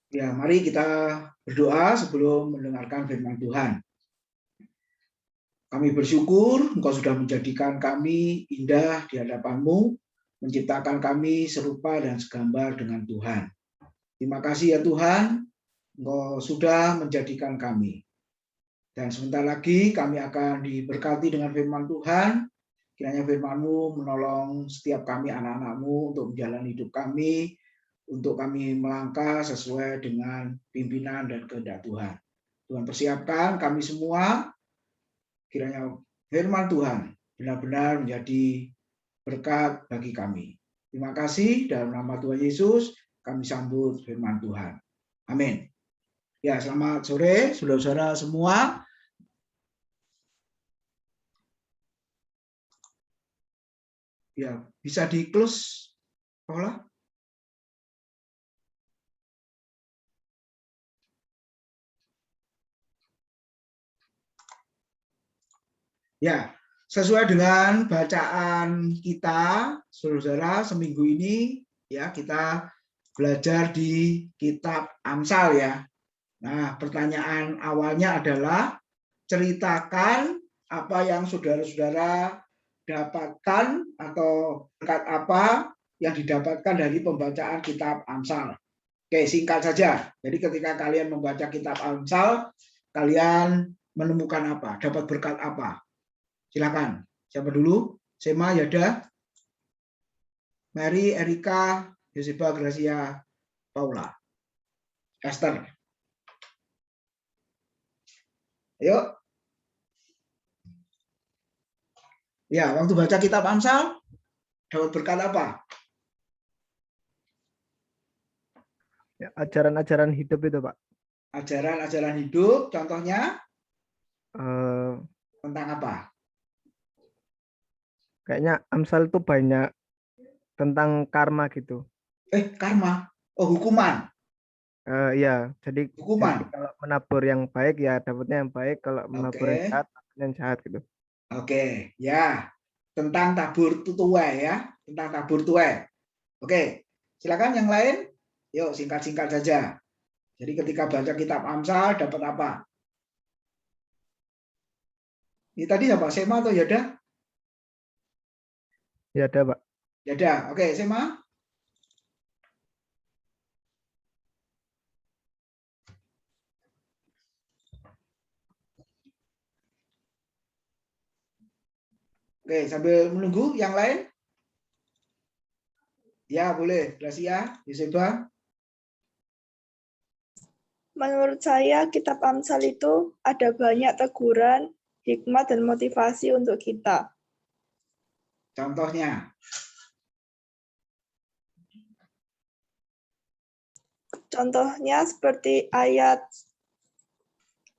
Ya, mari kita berdoa sebelum mendengarkan firman Tuhan. Kami bersyukur Engkau sudah menjadikan kami indah di hadapan-Mu, menciptakan kami serupa dan segambar dengan Tuhan. Terima kasih ya Tuhan, Engkau sudah menjadikan kami. Dan sebentar lagi kami akan diberkati dengan firman Tuhan. Kiranya firman-Mu menolong setiap kami anak-anak-Mu untuk menjalani hidup kami, untuk kami melangkah sesuai dengan pimpinan dan kehendak Tuhan. Tuhan persiapkan kami semua, kiranya firman Tuhan benar-benar menjadi berkat bagi kami. Terima kasih, dalam nama Tuhan Yesus kami sambut firman Tuhan. Amin. Ya, selamat sore saudara-saudara semua. Ya, bisa di close, Paula? Ya, sesuai dengan bacaan kita, saudara-saudara, seminggu ini ya kita belajar di kitab Amsal ya. Nah, pertanyaan awalnya adalah ceritakan apa yang saudara-saudara dapatkan atau berkat apa yang didapatkan dari pembacaan kitab Amsal. Oke, singkat saja. Jadi ketika kalian membaca kitab Amsal, kalian menemukan apa? Dapat berkat apa? Silakan. Siapa dulu? Sema, Yada, Mary, Erika, Yoseba, Gracia, Paula, Esther. Ayo. Ya, waktu baca kitab Amsal, dapat berkat apa? Ya, ajaran-ajaran hidup itu, Pak. Ajaran-ajaran hidup, contohnya Eh, tentang apa? Kayaknya Amsal itu banyak tentang karma gitu. Karma. Oh, hukuman. Ya, jadi Hukuman. kalau menabur yang baik ya dapatnya yang baik, kalau menabur yang Oke. jahat dapatnya yang jahat gitu. Oke, ya. Tentang tabur tuai ya. Tentang tabur tuai. Oke. Silakan yang lain. Yuk, singkat-singkat saja. Jadi ketika baca kitab Amsal dapat apa? Ini tadi apa? Sema atau Yada? Ya ada, Pak. Yada. Oke, Sema. Oke, sambil menunggu yang lain. Ya, boleh. Gracia, Yoseba. Menurut saya, kitab Amsal itu ada banyak teguran, hikmat, dan motivasi untuk kita. Contohnya. Contohnya seperti ayat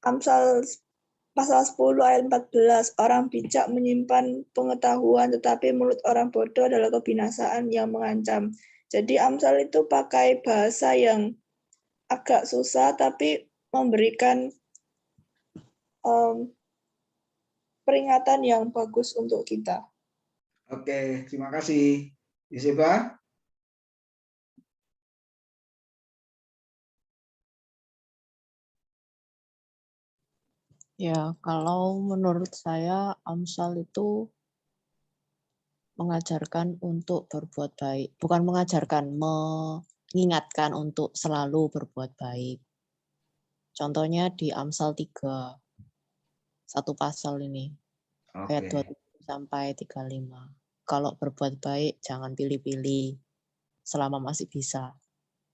Amsal pasal 10 ayat 14, orang bijak menyimpan pengetahuan, tetapi mulut orang bodoh adalah kebinasaan yang mengancam. Jadi Amsal itu pakai bahasa yang agak susah, tapi memberikan peringatan yang bagus untuk kita. Oke, terima kasih. Yoseba. Ya, kalau menurut saya Amsal itu mengajarkan untuk berbuat baik. Bukan mengajarkan, mengingatkan untuk selalu berbuat baik. Contohnya di Amsal 3, satu pasal ini, ayat 27 sampai 35. Kalau berbuat baik, jangan pilih-pilih selama masih bisa.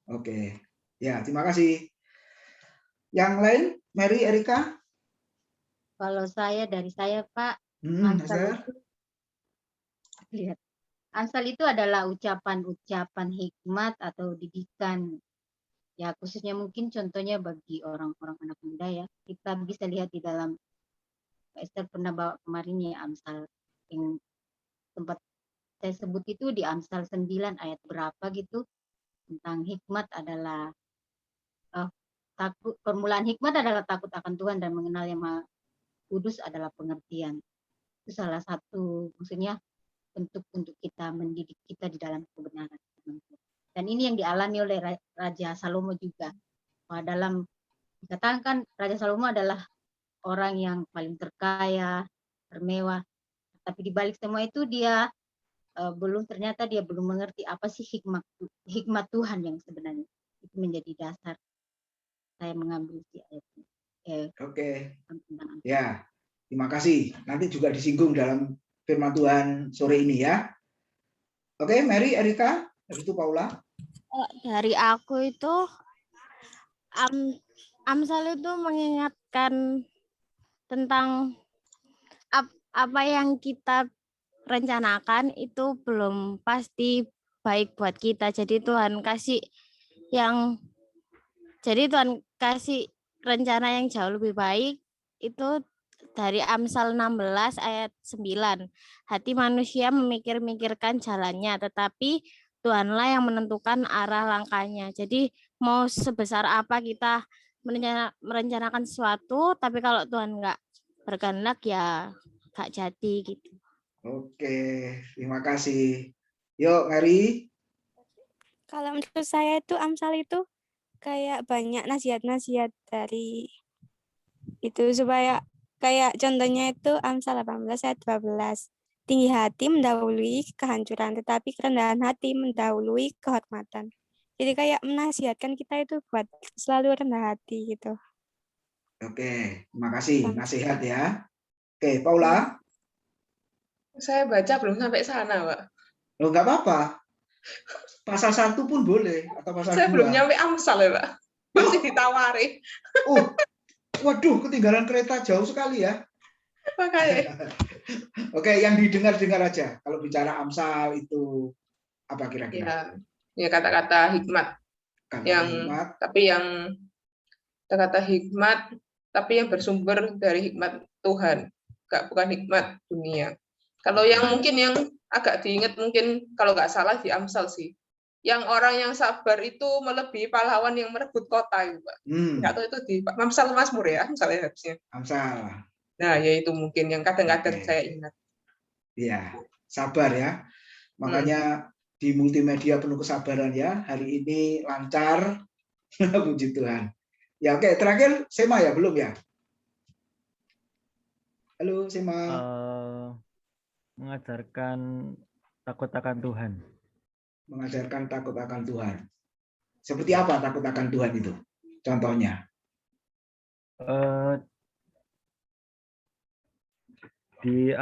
Oke, ya terima kasih. Yang lain, Mary, Erika? Kalau dari saya Pak, Amsal itu adalah ucapan-ucapan hikmat atau didikan. Ya khususnya mungkin contohnya bagi orang-orang anak muda ya. Kita bisa lihat di dalam Esther pernah bawa kemarin ya Amsal yang tempat saya sebut itu di Amsal 9 ayat berapa gitu, tentang hikmat adalah permulaan hikmat adalah takut akan Tuhan dan mengenal Yang Maha Kudus adalah pengertian. Itu salah satu maksudnya bentuk untuk kita mendidik kita di dalam kebenaran. Dan ini yang dialami oleh Raja Salomo juga. dalam dikatakan Raja Salomo adalah orang yang paling terkaya, termewah, tapi di balik semua itu dia ternyata dia belum mengerti apa sih hikmat Tuhan yang sebenarnya. Itu menjadi dasar saya mengambil si ayat ini. Oke. Tentang Ya, terima kasih. Nanti juga disinggung dalam firman Tuhan sore ini ya. Oke, Mary, Erika, habis itu Paula. Dari aku itu Amsal itu mengingatkan tentang apa yang kita rencanakan itu belum pasti baik buat kita. Jadi Tuhan kasih rencana yang jauh lebih baik itu dari Amsal 16 ayat 9. Hati manusia memikir-mikirkan jalannya, tetapi Tuhanlah yang menentukan arah langkahnya. Jadi mau sebesar apa kita merencanakan sesuatu, tapi kalau Tuhan nggak berkehendak ya nggak jadi gitu. Oke, terima kasih. Yuk, Mary. Kalau menurut saya itu Amsal itu kayak banyak nasihat-nasihat dari itu supaya kayak contohnya itu Amsal 18 ayat 12. Tinggi hati mendahului kehancuran, tetapi kerendahan hati mendahului kehormatan. Jadi kayak menasihatkan kita itu buat selalu rendah hati gitu. Oke, terima kasih. Nasihat ya. Oke, Paula. Saya baca belum sampai sana, Pak. Loh, nggak apa-apa. Pasal 1 pun boleh, atau pasal 2. Saya belum nyampe Amsal ya, Pak. Masih ditawari. Waduh, ketinggalan kereta jauh sekali ya. Makanya. Oke, yang didengar-dengar aja. Kalau bicara Amsal itu apa kira-kira? Ya kata-kata hikmat. Tapi yang kata-kata hikmat, tapi yang bersumber dari hikmat Tuhan, bukan hikmat dunia. Kalau yang mungkin yang agak diingat mungkin kalau nggak salah di Amsal sih, yang orang yang sabar itu melebihi pahlawan yang merebut kota, Pak. Nggak tahu itu di Amsal Mazmur ya, misalnya harusnya. Amsal. Nah, ya itu mungkin yang kadang-kadang saya ingat. Iya, sabar ya. Makanya di multimedia penuh kesabaran ya. Hari ini lancar. Puji Tuhan. Ya, oke, terakhir Sema ya, belum ya? Halo, Sema. Mengajarkan takut akan Tuhan. Mengajarkan takut akan Tuhan. Seperti apa takut akan Tuhan itu? Contohnya? Di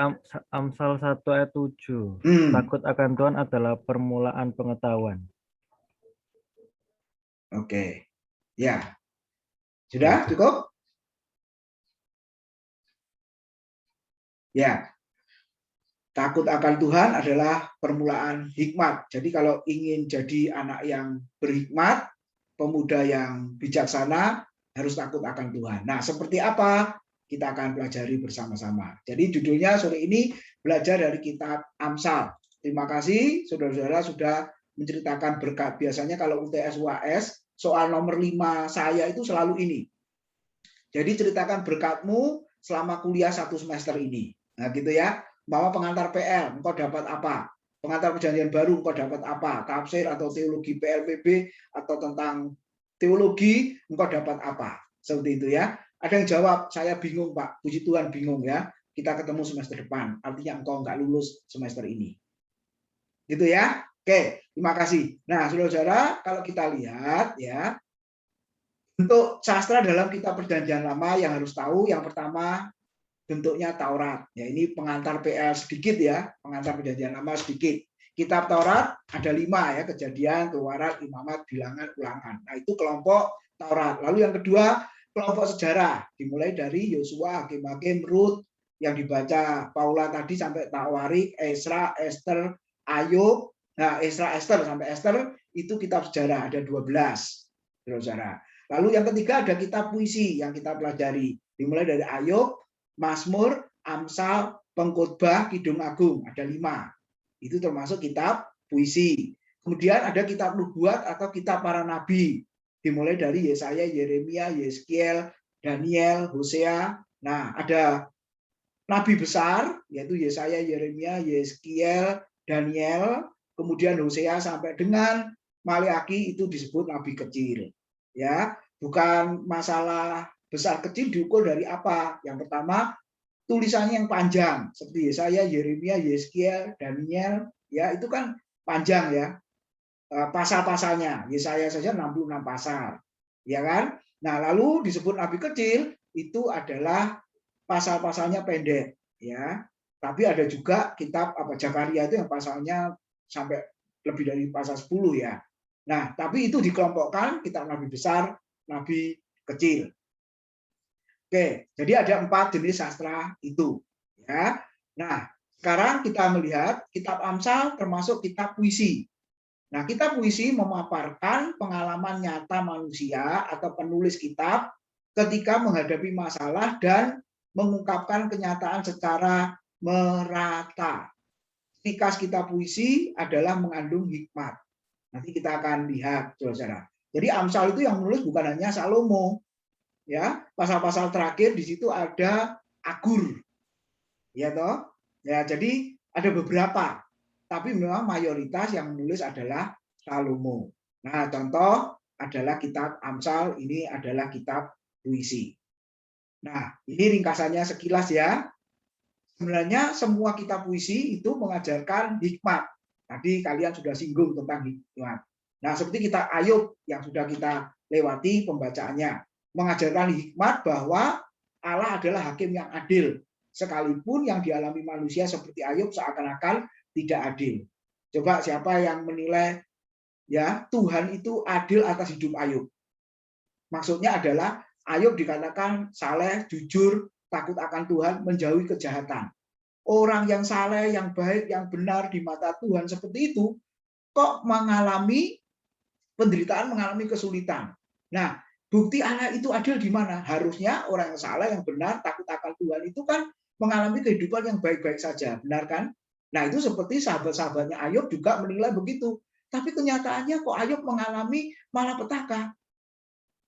Amsal 1 ayat 7, takut akan Tuhan adalah permulaan pengetahuan. Oke. Ya. Sudah cukup? Ya. Takut akan Tuhan adalah permulaan hikmat. Jadi kalau ingin jadi anak yang berhikmat, pemuda yang bijaksana, harus takut akan Tuhan. Nah, seperti apa? Kita akan pelajari bersama-sama. Jadi judulnya sore ini belajar dari kitab Amsal. Terima kasih saudara-saudara sudah menceritakan berkat. Biasanya kalau UTS UAS, soal nomor 5 saya itu selalu ini. Jadi ceritakan berkatmu selama kuliah 1 semester ini. Nah gitu ya. Bahwa pengantar PL, engkau dapat apa? Pengantar perjanjian baru, engkau dapat apa? Tafsir atau teologi PLPB atau tentang teologi, engkau dapat apa? Seperti itu ya. Ada yang jawab, saya bingung Pak. Puji Tuhan bingung ya. Kita ketemu semester depan. Artinya engkau nggak lulus semester ini. Gitu ya. Oke, terima kasih. Nah, saudara-saudara, kalau kita lihat ya, untuk sastra dalam kitab perjanjian lama yang harus tahu, yang pertama bentuknya Taurat. Ya, ini pengantar PL sedikit ya, pengantar perjanjian lama sedikit. Kitab Taurat ada 5 ya, Kejadian, Keluaran, Imamat, Bilangan, Ulangan. Nah, itu kelompok Taurat. Lalu yang kedua, kelompok sejarah, dimulai dari Yosua, Hakim-Hakim, Rut, yang dibaca Paula tadi sampai Tawarik, Esra, Ester, Ayub. Nah, Esra, Ester sampai Ester itu kitab sejarah, ada 12. Saudara. Lalu yang ketiga ada kitab puisi yang kita pelajari, dimulai dari Ayub, Mazmur, Amsal, Pengkhotbah, Kidung Agung, ada 5. Itu termasuk kitab puisi. Kemudian ada kitab nubuat atau kitab para nabi, dimulai dari Yesaya, Yeremia, Yeskiel, Daniel, Hosea. Nah, ada nabi besar yaitu Yesaya, Yeremia, Yeskiel, Daniel, kemudian Hosea sampai dengan Maleaki itu disebut nabi kecil. Ya. Bukan masalah besar kecil diukur dari apa. Yang pertama, tulisannya yang panjang seperti Yesaya, Yeremia, Yeskiel, Daniel, ya itu kan panjang ya. Pasal-pasalnya, Yesaya saja 66 pasal. Ya kan? Nah, lalu disebut nabi kecil itu adalah pasal-pasalnya pendek, ya. Tapi ada juga kitab Zakaria itu yang pasalnya sampai lebih dari pasal 10 ya. Nah, tapi itu dikelompokkan kitab nabi besar, nabi kecil. Oke, jadi ada 4 jenis sastra itu, ya. Nah, sekarang kita melihat kitab Amsal termasuk kitab puisi. Nah, kitab puisi memaparkan pengalaman nyata manusia atau penulis kitab ketika menghadapi masalah dan mengungkapkan kenyataan secara merata. Ciri khas kitab puisi adalah mengandung hikmat. Nanti kita akan lihat, saudara. Jadi Amsal itu yang menulis bukan hanya Salomo, ya. Pasal-pasal terakhir di situ ada Agur, ya toh. Ya, jadi ada beberapa. Tapi memang mayoritas yang menulis adalah Salomo. Nah, contoh adalah kitab Amsal, ini adalah kitab puisi. Nah, ini ringkasannya sekilas ya. Sebenarnya semua kitab puisi itu mengajarkan hikmat. Tadi kalian sudah singgung tentang hikmat. Nah, seperti kitab Ayub yang sudah kita lewati pembacaannya. Mengajarkan hikmat bahwa Allah adalah hakim yang adil. Sekalipun yang dialami manusia seperti Ayub seakan-akan tidak adil. Coba siapa yang menilai ya Tuhan itu adil atas hidup Ayub? Maksudnya adalah Ayub dikatakan saleh, jujur, takut akan Tuhan, menjauhi kejahatan. Orang yang saleh, yang baik, yang benar di mata Tuhan seperti itu kok mengalami penderitaan, mengalami kesulitan. Nah, bukti Allah itu adil di mana? Harusnya orang yang saleh, yang benar, takut akan Tuhan itu kan mengalami kehidupan yang baik-baik saja, benar kan? Nah, itu seperti sahabat-sahabatnya Ayub juga menilai begitu. Tapi kenyataannya kok Ayub mengalami malapetaka.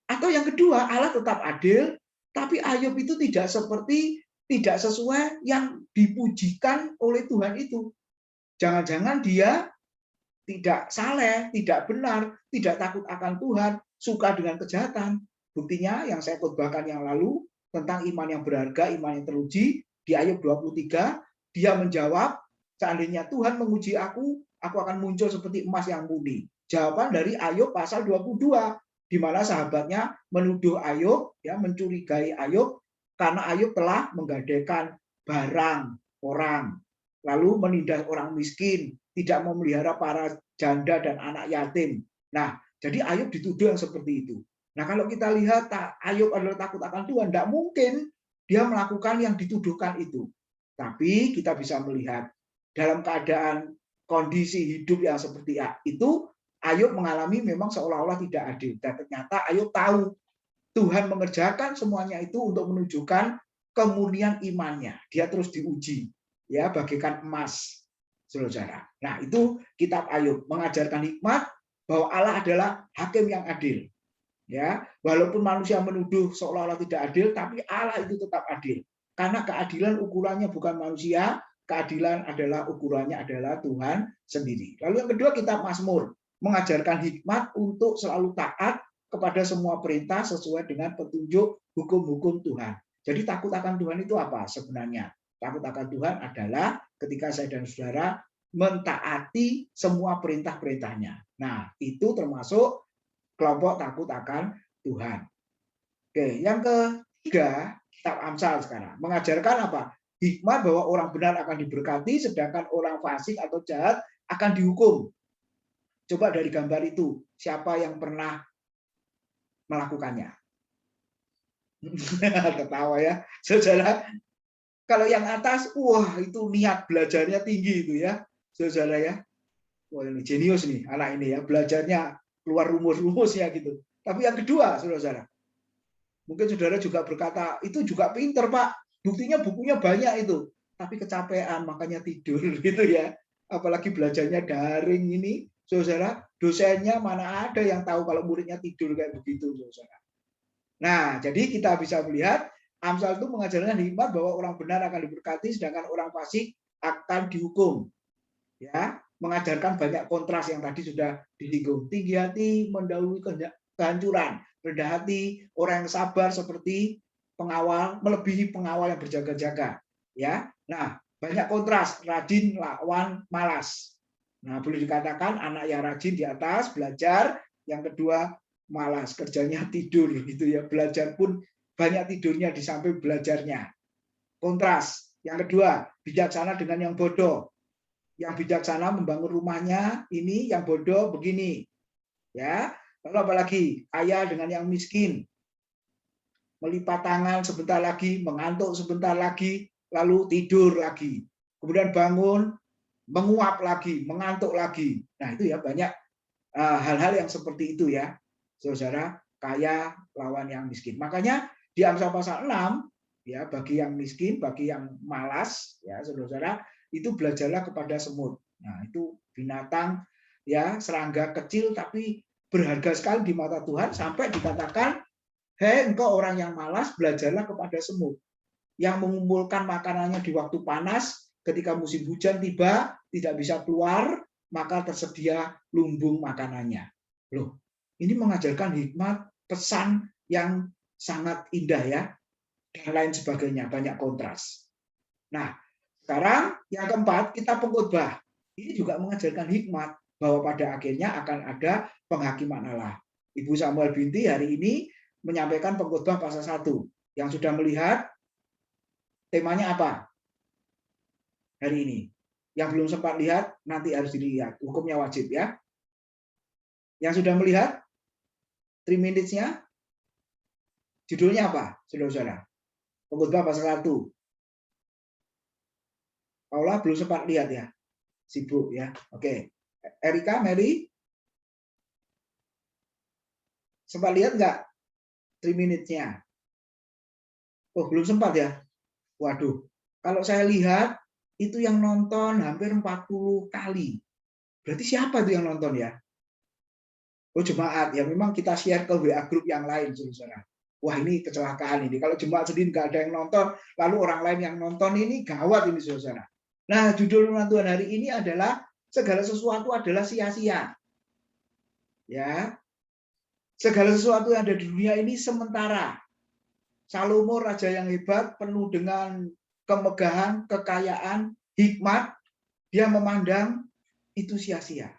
Atau yang kedua, Allah tetap adil, tapi Ayub itu tidak sesuai yang dipujikan oleh Tuhan itu. Jangan-jangan dia tidak saleh, tidak benar, tidak takut akan Tuhan, suka dengan kejahatan. Buktinya yang saya khotbahkan yang lalu tentang iman yang berharga, iman yang teruji, di Ayub 23, dia menjawab, seandainya Tuhan menguji aku akan muncul seperti emas yang murni. Jawaban dari Ayub pasal 22, di mana sahabatnya menuduh Ayub, ya, mencurigai Ayub, karena Ayub telah menggadaikan barang orang, lalu menindas orang miskin, tidak memelihara para janda dan anak yatim. Nah, jadi Ayub dituduh yang seperti itu. Nah, kalau kita lihat Ayub adalah takut akan Tuhan, tidak mungkin dia melakukan yang dituduhkan itu. Tapi kita bisa melihat dalam keadaan kondisi hidup yang seperti itu, Ayub mengalami memang seolah-olah tidak adil. Dan ternyata Ayub tahu Tuhan mengerjakan semuanya itu untuk menunjukkan kemurnian imannya. Dia terus diuji, ya, bagaikan emas, saudara. Nah, itu kitab Ayub mengajarkan hikmat bahwa Allah adalah hakim yang adil. Ya, walaupun manusia menuduh seolah-olah tidak adil, tapi Allah itu tetap adil. Karena keadilan ukurannya bukan manusia, keadilan adalah ukurannya adalah Tuhan sendiri. Lalu yang kedua, kitab Mazmur mengajarkan hikmat untuk selalu taat kepada semua perintah sesuai dengan petunjuk hukum-hukum Tuhan. Jadi takut akan Tuhan itu apa sebenarnya? Takut akan Tuhan adalah ketika saya dan saudara mentaati semua perintah-perintahnya. Nah, itu termasuk kelompok takut akan Tuhan. Oke, yang ketiga, kitab Amsal sekarang mengajarkan apa? Hikmat bahwa orang benar akan diberkati, sedangkan orang fasik atau jahat akan dihukum. Coba dari gambar itu, siapa yang pernah melakukannya? Ketawa ya, saudara. Kalau yang atas, wah itu niat belajarnya tinggi itu ya, saudara ya. Wah ini jenius nih anak ini ya, belajarnya keluar rumus-rumus ya gitu. Tapi yang kedua, saudara, mungkin saudara juga berkata, itu juga pinter Pak, buktinya bukunya banyak itu, tapi kecapean makanya tidur gitu ya. Apalagi belajarnya daring ini, saudara, dosennya mana ada yang tahu kalau muridnya tidur kayak begitu, saudara. Nah, jadi kita bisa melihat Amsal itu mengajarkan hikmat bahwa orang benar akan diberkati, sedangkan orang fasik akan dihukum. Ya, mengajarkan banyak kontras yang tadi sudah disinggung. Tinggi hati mendahului kehendak kehancuran. Rendah hati, orang yang sabar seperti pengawal, melebihi pengawal yang berjaga-jaga. Ya, nah banyak kontras, rajin lawan malas. Nah, boleh dikatakan anak yang rajin di atas belajar, yang kedua malas, kerjanya tidur gitu ya. Belajar pun banyak tidurnya di samping belajarnya. Kontras. Yang kedua, bijaksana dengan yang bodoh. Yang bijaksana membangun rumahnya ini, yang bodoh begini. Ya, lalu apalagi kaya dengan yang miskin. Melipat tangan sebentar lagi, mengantuk sebentar lagi, lalu tidur lagi. Kemudian bangun, menguap lagi, mengantuk lagi. Nah, itu ya banyak hal-hal yang seperti itu ya. Saudara, kaya lawan yang miskin. Makanya di Amsal pasal 6 ya, bagi yang miskin, bagi yang malas ya, saudara, itu belajarlah kepada semut. Nah, itu binatang ya, serangga kecil tapi berharga sekali di mata Tuhan, sampai dikatakan, hei engkau orang yang malas, belajarlah kepada semut yang mengumpulkan makanannya di waktu panas, ketika musim hujan tiba tidak bisa keluar, maka tersedia lumbung makanannya. Loh, ini mengajarkan hikmat, pesan yang sangat indah ya, dan lain sebagainya, banyak kontras. Nah, sekarang yang keempat, kita pengkhotbah. Ini juga mengajarkan hikmat bahwa pada akhirnya akan ada penghakiman Allah. Ibu Samuel Binti hari ini menyampaikan pengkhotbah pasal 1. Yang sudah melihat temanya apa hari ini? Yang belum sempat lihat nanti harus dilihat. Hukumnya wajib ya. Yang sudah melihat 3 minutes-nya judulnya apa, saudara-saudara? Pengkhotbah pasal 1. Paula belum sempat lihat ya. Sibuk ya. Oke. Erika, Mary? Sempat lihat nggak 3 minutes-nya? Oh, belum sempat ya? Waduh. Kalau saya lihat, itu yang nonton hampir 40 kali. Berarti siapa itu yang nonton ya? Oh, jemaat. Ya memang kita share ke WA grup yang lain, saudara. Wah, ini kecelakaan ini. Kalau jemaat sendiri nggak ada yang nonton, lalu orang lain yang nonton, ini gawat ini, saudara. Nah, judul firman Tuhan hari ini adalah segala sesuatu adalah sia-sia. Ya. Segala sesuatu yang ada di dunia ini sementara. Salomo raja yang hebat, penuh dengan kemegahan, kekayaan, hikmat, dia memandang itu sia-sia.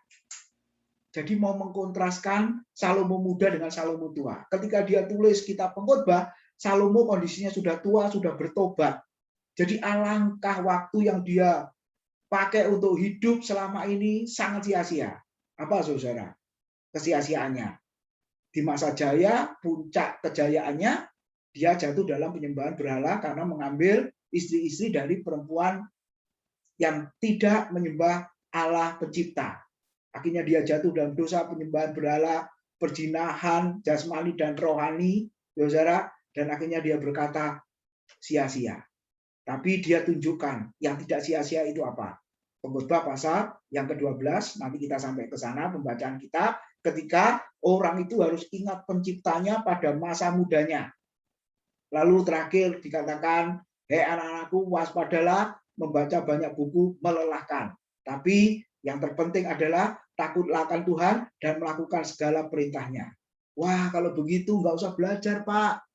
Jadi mau mengkontraskan Salomo muda dengan Salomo tua. Ketika dia tulis kitab Pengkhotbah, Salomo kondisinya sudah tua, sudah bertobat. Jadi alangkah waktu yang dia pakai untuk hidup selama ini sangat sia-sia. Apa saudara? Kesia-siaannya. Di masa jaya, puncak kejayaannya, dia jatuh dalam penyembahan berhala karena mengambil istri-istri dari perempuan yang tidak menyembah Allah pencipta. Akhirnya dia jatuh dalam dosa penyembahan berhala, perzinahan, jasmani dan rohani, saudara, dan akhirnya dia berkata sia-sia. Tapi dia tunjukkan yang tidak sia-sia itu apa? Pengkhotbah pasal yang ke-12, nanti kita sampai ke sana pembacaan kita, ketika orang itu harus ingat penciptanya pada masa mudanya. Lalu terakhir dikatakan, hei anak-anakku, waspadalah, membaca banyak buku melelahkan. Tapi yang terpenting adalah takutlah akan Tuhan dan melakukan segala perintahnya. Wah, kalau begitu nggak usah belajar, Pak.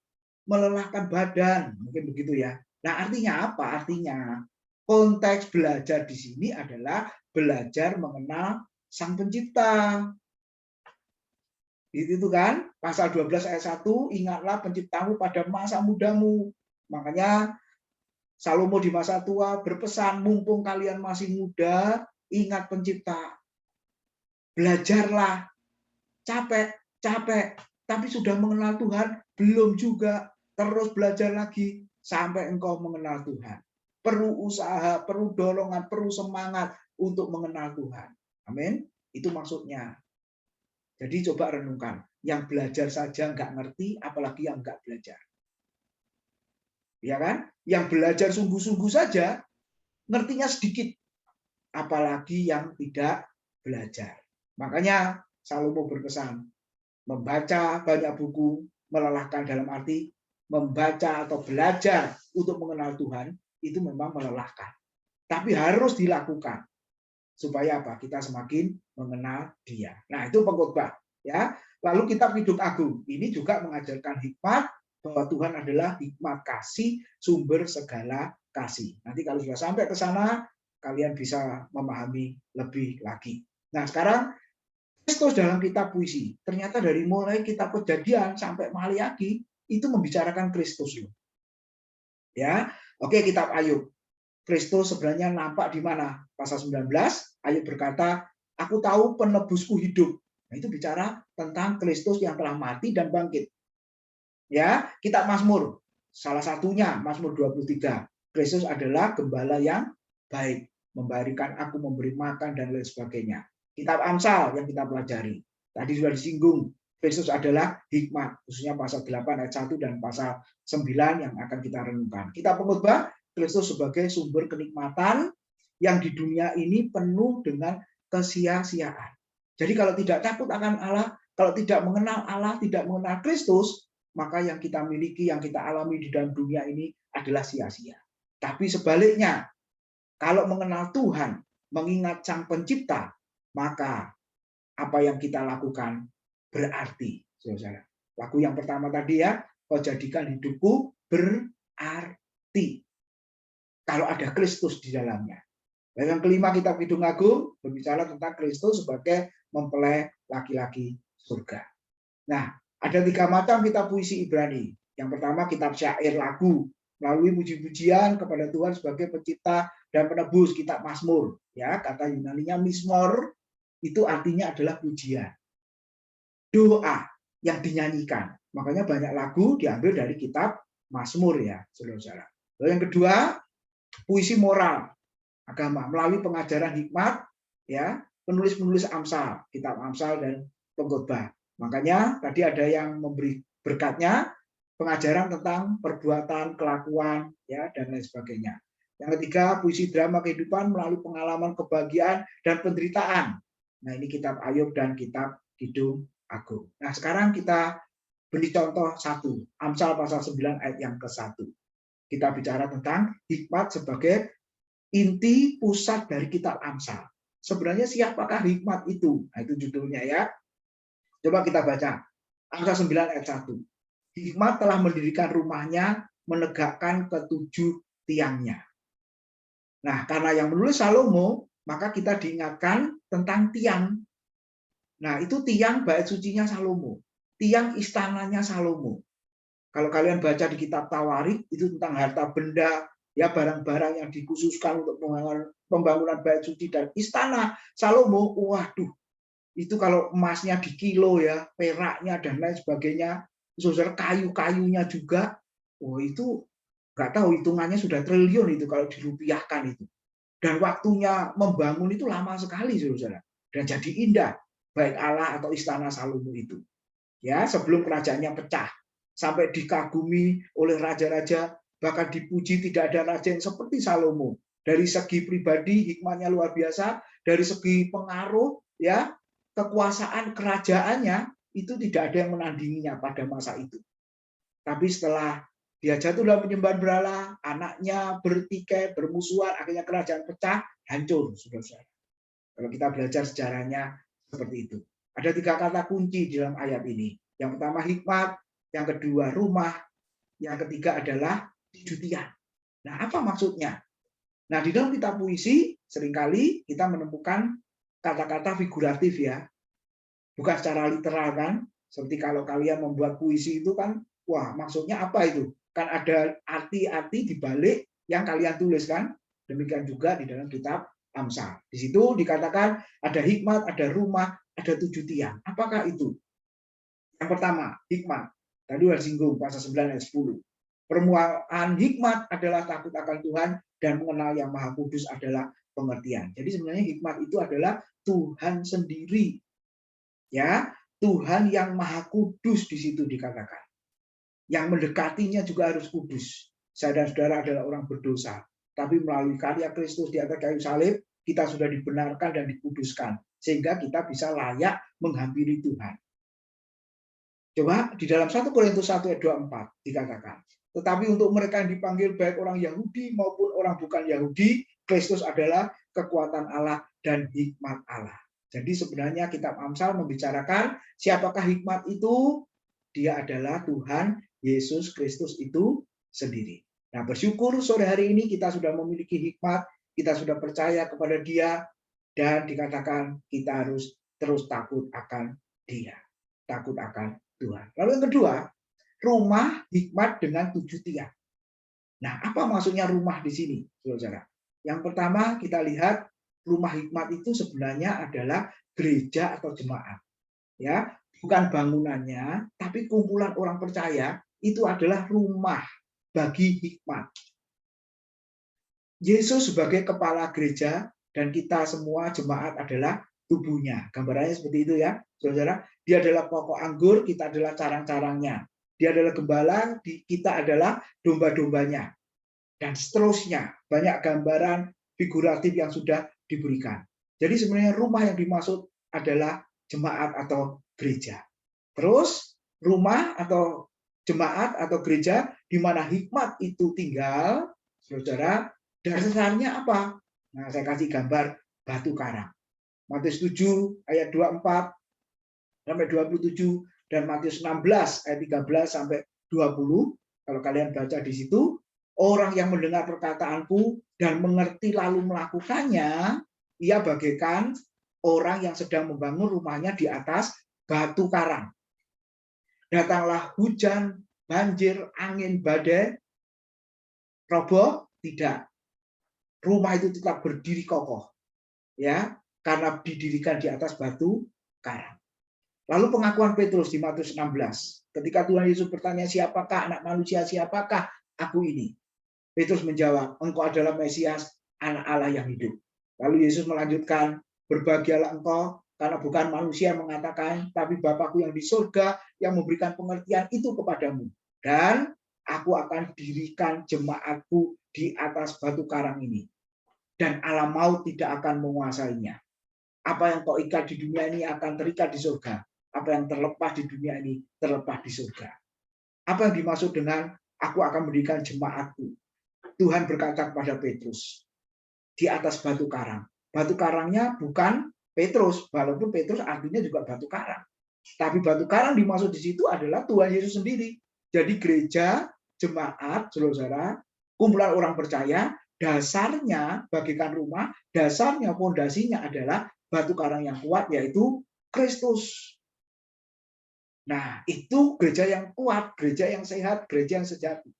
Melelahkan badan, mungkin begitu ya. Nah, artinya apa? Artinya konteks belajar di sini adalah belajar mengenal Sang Pencipta. Itu kan, pasal 12 ayat 1, ingatlah penciptamu pada masa mudamu. Makanya Salomo di masa tua berpesan, mumpung kalian masih muda, ingat pencipta. Belajarlah. Capek, tapi sudah mengenal Tuhan, belum juga. Terus belajar lagi sampai engkau mengenal Tuhan. Perlu usaha, perlu dorongan, perlu semangat untuk mengenal Tuhan. Amin. Itu maksudnya. Jadi coba renungkan. Yang belajar saja nggak ngerti, apalagi yang nggak belajar. Ya kan? Yang belajar sungguh-sungguh saja, ngertinya sedikit. Apalagi yang tidak belajar. Makanya Salomo berpesan, membaca banyak buku, melelahkan dalam arti membaca atau belajar untuk mengenal Tuhan, itu memang melelahkan. Tapi harus dilakukan. Supaya apa? Kita semakin mengenal Dia. Nah, itu pengkhotbah. Ya, Lalu kitab Kidung Agung ini juga mengajarkan hikmat bahwa Tuhan adalah hikmat kasih, sumber segala kasih. Nanti kalau sudah sampai ke sana, kalian bisa memahami lebih lagi. Nah, sekarang Kristus dalam kitab puisi, ternyata dari mulai kitab Kejadian sampai Maliaki itu membicarakan Kristus. Ya, oke, kitab Ayub. Kristus sebenarnya nampak di mana? Pasal 19, Ayub berkata, "Aku tahu penebusku hidup." Nah, itu bicara tentang Kristus yang telah mati dan bangkit. Ya, kitab Mazmur, salah satunya Mazmur 23. Kristus adalah gembala yang baik, memberikan aku, memberi makan dan lain sebagainya. Kitab Amsal yang kita pelajari. Tadi sudah disinggung, Kristus adalah hikmat, khususnya pasal 8 ayat 1 dan pasal 9 yang akan kita renungkan. Kitab Pengkhotbah, Kristus sebagai sumber kenikmatan yang di dunia ini penuh dengan kesia-siaan. Jadi kalau tidak takut akan Allah, kalau tidak mengenal Allah, tidak mengenal Kristus, maka yang kita miliki, yang kita alami di dalam dunia ini adalah sia-sia. Tapi sebaliknya, kalau mengenal Tuhan, mengingat Sang Pencipta, maka apa yang kita lakukan berarti. Saudara. Lagu yang pertama tadi ya, kau jadikan hidupku berarti. Kalau ada Kristus di dalamnya. Dan yang kelima, kitab Kidung Agung berbicara tentang Kristus sebagai mempelai laki-laki surga. Nah, ada 3 macam kitab puisi Ibrani. Yang pertama, kitab syair lagu, melalui puji-pujian kepada Tuhan sebagai pencipta dan penebus, kitab Mazmur. Ya, kata Yunaninya mismor, itu artinya adalah pujian. Doa yang dinyanyikan. Makanya banyak lagu diambil dari kitab Mazmur ya, saudara-saudara. Lalu yang kedua, puisi moral agama melalui pengajaran hikmat ya, penulis-penulis Amsal, kitab Amsal dan Pengkhotbah. Makanya tadi ada yang memberi berkatnya pengajaran tentang perbuatan, kelakuan ya dan lain sebagainya. Yang ketiga, puisi drama kehidupan melalui pengalaman kebahagiaan dan penderitaan. Nah, ini kitab Ayub dan kitab Kidung Agung. Nah, sekarang kita beri contoh satu, Amsal pasal 9 ayat yang ke-1. Kita bicara tentang hikmat sebagai inti pusat dari kitab Amsal. Sebenarnya siapakah hikmat itu? Nah, itu judulnya ya. Coba kita baca. Amsal 9 ayat 1. Hikmat telah mendirikan rumahnya, menegakkan ke-7 tiangnya. Nah, karena yang menulis Salomo, maka kita diingatkan tentang tiang. Nah, itu tiang bait sucinya Salomo. Tiang istananya Salomo. Kalau kalian baca di kitab Tawarik, itu tentang harta benda, ya barang-barang yang dikhususkan untuk pembangunan bait suci dan istana Salomo. Waduh, itu kalau emasnya di kilo ya, peraknya dan lain sebagainya, saudara, kayu-kayunya juga, oh itu nggak tahu hitungannya sudah triliun itu kalau dirupiahkan itu. Dan waktunya membangun itu lama sekali, saudara. Dan jadi indah, baik Allah atau istana Salomo itu. Ya, sebelum kerajaannya pecah, sampai dikagumi oleh raja-raja, bahkan dipuji tidak ada raja yang seperti Salomo. Dari segi pribadi hikmatnya luar biasa, dari segi pengaruh ya, kekuasaan kerajaannya itu tidak ada yang menandinginya pada masa itu. Tapi setelah dia jatuh dalam penyembahan berhala, anaknya bertikai, bermusuhan, akhirnya kerajaan pecah, hancur, saudara-saudara. Kalau kita belajar sejarahnya seperti itu. Ada 3 kata kunci di dalam ayat ini. Yang pertama hikmat, yang kedua rumah, yang ketiga adalah titian. Nah, apa maksudnya? Nah, di dalam kitab puisi seringkali kita menemukan kata-kata figuratif ya. Bukan secara literal kan? Seperti kalau kalian membuat puisi itu kan, wah maksudnya apa itu? Kan ada arti-arti di balik yang kalian tulis kan? Demikian juga di dalam kitab Amsal. Di situ dikatakan ada hikmat, ada rumah, ada 7 tiang. Apakah itu? Yang pertama, hikmat. Tadi sudah singgung pasal 9 ayat 10. Permulaan hikmat adalah takut akan Tuhan dan mengenal yang Maha Kudus adalah pengertian. Jadi sebenarnya hikmat itu adalah Tuhan sendiri. Ya, Tuhan yang Maha Kudus di situ dikatakan. Yang mendekatinya juga harus kudus. Saya dan saudara adalah orang berdosa. Tapi melalui karya Kristus di atas kayu salib, kita sudah dibenarkan dan dikuduskan. Sehingga kita bisa layak menghampiri Tuhan. Coba di dalam 1 Korintus 1 ayat 24 dikatakan. Tetapi untuk mereka yang dipanggil baik orang Yahudi maupun orang bukan Yahudi, Kristus adalah kekuatan Allah dan hikmat Allah. Jadi sebenarnya kitab Amsal membicarakan siapakah hikmat itu? Dia adalah Tuhan Yesus Kristus itu sendiri. Nah, bersyukur sore hari ini kita sudah memiliki hikmat, kita sudah percaya kepada Dia, dan dikatakan kita harus terus takut akan Dia, takut akan Tuhan. Lalu yang kedua, rumah hikmat dengan 7 tiang. Nah, apa maksudnya rumah di sini, saudara? Yang pertama kita lihat rumah hikmat itu sebenarnya adalah gereja atau jemaat. Ya, bukan bangunannya, tapi kumpulan orang percaya itu adalah rumah bagi hikmat. Yesus sebagai kepala gereja dan kita semua jemaat adalah tubuhnya. Gambarannya seperti itu ya, saudara. Dia adalah pokok anggur, kita adalah carang-carangnya. Dia adalah gembala, kita adalah domba-dombanya. Dan seterusnya, banyak gambaran figuratif yang sudah diberikan. Jadi sebenarnya rumah yang dimaksud adalah jemaat atau gereja. Terus rumah atau jemaat atau gereja di mana hikmat itu tinggal, saudara, dasarnya apa? Nah, saya kasih gambar batu karang. Matius 7 ayat 24 sampai 27 dan Matius 16 ayat 13 sampai 20. Kalau kalian baca di situ, orang yang mendengar perkataanku dan mengerti lalu melakukannya, ia bagaikan orang yang sedang membangun rumahnya di atas batu karang. Datanglah hujan, banjir, angin, badai, roboh, tidak. Rumah itu tetap berdiri kokoh, ya, karena didirikan di atas batu karang. Lalu pengakuan Petrus di Matius 16, ketika Tuhan Yesus bertanya, siapakah anak manusia, siapakah aku ini? Petrus menjawab, engkau adalah Mesias, anak Allah yang hidup. Lalu Yesus melanjutkan, berbahagialah engkau, karena bukan manusia yang mengatakan, tapi Bapakku yang di surga yang memberikan pengertian itu kepadamu. Dan aku akan dirikan jemaatku di atas batu karang ini. Dan alam maut tidak akan menguasainya. Apa yang kau ikat di dunia ini akan terikat di surga. Apa yang terlepas di dunia ini terlepas di surga. Apa yang dimaksud dengan aku akan mendirikan jemaatku? Tuhan berkata kepada Petrus, di atas batu karang. Batu karangnya bukan Petrus, walaupun Petrus artinya juga batu karang. Tapi batu karang dimaksud di situ adalah Tuhan Yesus sendiri. Jadi gereja, jemaat, saudara, kumpulan orang percaya, dasarnya bagikan rumah, dasarnya fondasinya adalah batu karang yang kuat, yaitu Kristus. Nah, itu gereja yang kuat, gereja yang sehat, gereja yang sejati.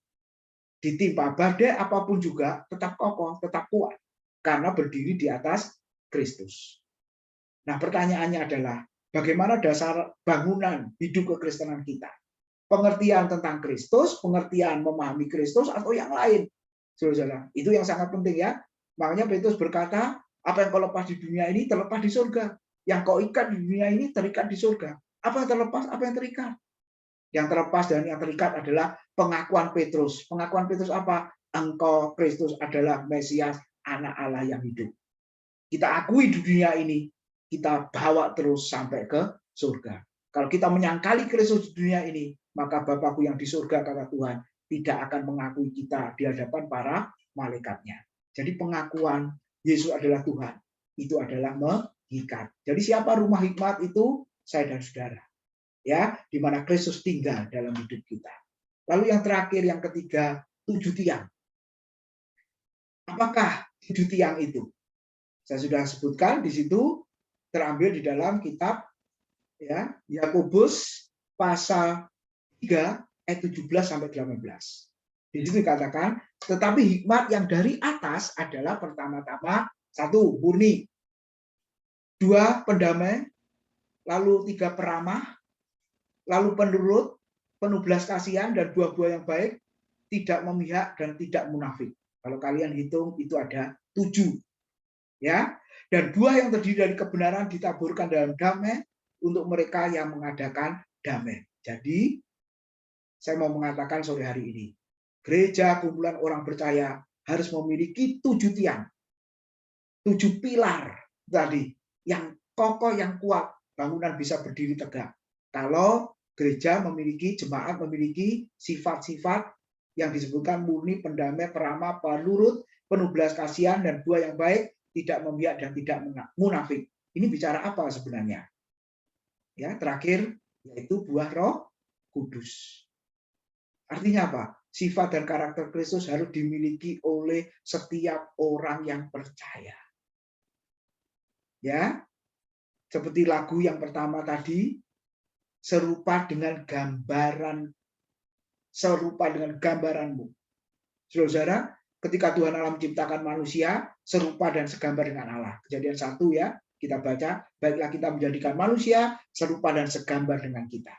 Ditimpa badai apapun juga tetap kokoh, tetap kuat. Karena berdiri di atas Kristus. Nah, pertanyaannya adalah, bagaimana dasar bangunan hidup kekristenan kita? Pengertian tentang Kristus, pengertian memahami Kristus, atau yang lain? Saudara, itu yang sangat penting ya. Makanya Petrus berkata, apa yang kau lepas di dunia ini terlepas di surga. Yang kau ikat di dunia ini terikat di surga. Apa yang terlepas, apa yang terikat? Yang terlepas dan yang terikat adalah pengakuan Petrus. Pengakuan Petrus apa? Engkau Kristus adalah Mesias, anak Allah yang hidup. Kita akui di dunia ini, kita bawa terus sampai ke surga. Kalau kita menyangkali Kristus di dunia ini, maka Bapakku yang di surga, kata Tuhan, tidak akan mengakui kita di hadapan para malaikatnya. Jadi pengakuan Yesus adalah Tuhan, itu adalah mengikat. Jadi siapa rumah hikmat itu? Saya dan saudara. Ya, di mana Kristus tinggal dalam hidup kita. Lalu yang terakhir, yang ketiga, 7 tiang. Apakah 7 tiang itu? Saya sudah sebutkan di situ, terambil di dalam kitab ya Yakobus pasal 3 ayat 17 sampai 18. Di situ dikatakan, tetapi hikmat yang dari atas adalah pertama-tama 1 murni, 2 pendamai, lalu 3 peramah, lalu penurut, penuh belas kasihan dan buah-buah yang baik, tidak memihak dan tidak munafik. Kalau kalian hitung itu ada 7. Ya, dan buah yang terdiri dari kebenaran ditaburkan dalam damai untuk mereka yang mengadakan damai. Jadi saya mau mengatakan sore hari ini, gereja kumpulan orang percaya harus memiliki 7 tiang, 7 pilar tadi yang kokoh, yang kuat, bangunan bisa berdiri tegak. Kalau gereja memiliki, jemaat memiliki sifat-sifat yang disebutkan murni, pendamai, peramah, penurut, penuh belas kasihan dan buah yang baik, tidak memihak dan tidak munafik. Ini bicara apa sebenarnya? Ya, terakhir yaitu buah Roh Kudus. Artinya apa? Sifat dan karakter Kristus harus dimiliki oleh setiap orang yang percaya. Ya, seperti lagu yang pertama tadi, serupa dengan gambaranmu. Saudara, ketika Tuhan Allah menciptakan manusia, serupa dan segambar dengan Allah. Kejadian 1 ya, kita baca, baiklah kita menjadikan manusia serupa dan segambar dengan kita.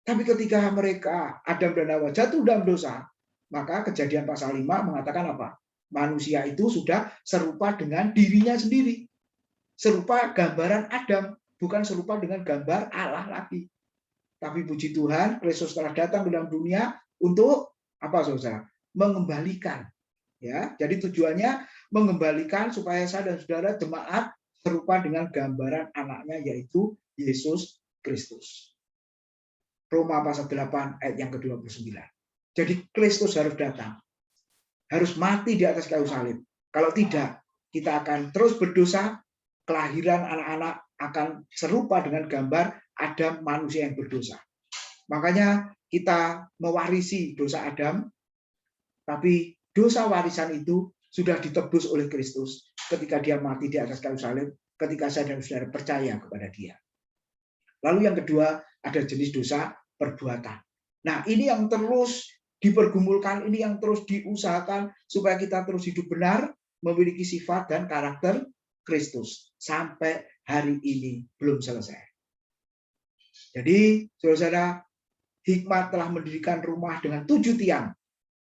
Tapi ketika mereka, Adam dan Hawa, jatuh dalam dosa, maka Kejadian pasal 5 mengatakan apa? Manusia itu sudah serupa dengan dirinya sendiri. Serupa gambaran Adam, bukan serupa dengan gambar Allah lagi. Tapi puji Tuhan, Kristus telah datang ke dalam dunia untuk apa, saudara? Mengembalikan. Ya, jadi tujuannya mengembalikan supaya saya dan saudara jemaat serupa dengan gambaran anaknya, yaitu Yesus Kristus. Roma pasal 8 ayat yang ke-29. Jadi Kristus harus datang. Harus mati di atas kayu salib. Kalau tidak, kita akan terus berdosa. Kelahiran anak-anak akan serupa dengan gambar Adam, manusia yang berdosa. Makanya kita mewarisi dosa Adam, tapi dosa warisan itu sudah ditebus oleh Kristus ketika dia mati di atas kayu salib, ketika saya dan saudara percaya kepada dia. Lalu yang kedua, ada jenis dosa perbuatan. Nah, ini yang terus dipergumulkan, ini yang terus diusahakan supaya kita terus hidup benar, memiliki sifat dan karakter Kristus. Sampai hari ini belum selesai. Jadi, saudara-saudara, hikmat telah mendirikan rumah dengan 7 tiang.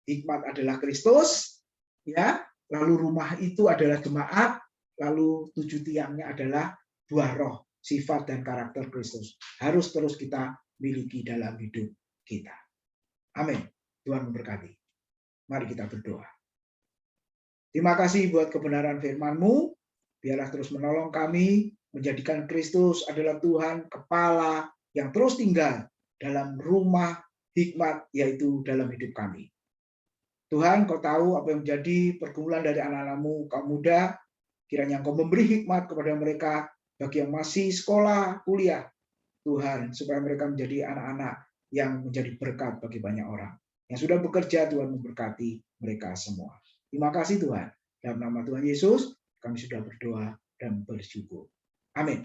Hikmat adalah Kristus, ya. Lalu rumah itu adalah jemaat, lalu 7 tiangnya adalah buah roh, sifat dan karakter Kristus. Harus terus kita miliki dalam hidup kita. Amin. Tuhan memberkati. Mari kita berdoa. Terima kasih buat kebenaran firman-Mu. Biarlah terus menolong kami, menjadikan Kristus adalah Tuhan, kepala yang terus tinggal dalam rumah hikmat, yaitu dalam hidup kami. Tuhan, Kau tahu apa yang menjadi pergumulan dari anak-anak-Mu, kaum muda. Kiranya Engkau memberi hikmat kepada mereka, bagi yang masih sekolah, kuliah. Tuhan, supaya mereka menjadi anak-anak yang menjadi berkat bagi banyak orang. Yang sudah bekerja, Tuhan memberkati mereka semua. Terima kasih Tuhan. Dalam nama Tuhan Yesus, kami sudah berdoa dan bersyukur. Amin.